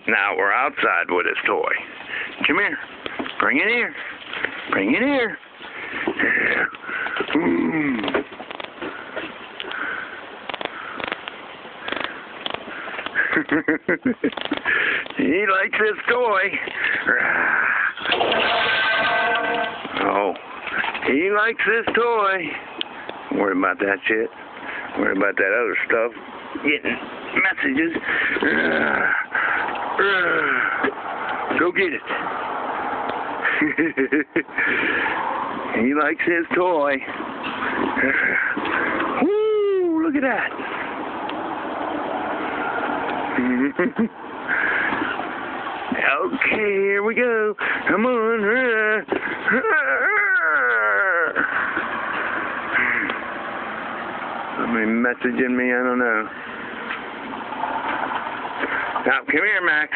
Now we're outside with his toy. Come here. Bring it here. Bring it here. He likes his toy. Oh, he likes his toy. Don't worry about that shit. Don't worry about that other stuff. Getting messages. Go get it. He likes his toy. Woo! Look at that. Okay, here we go. Come on. Somebody messaging me, I don't know. Now, come here, Max.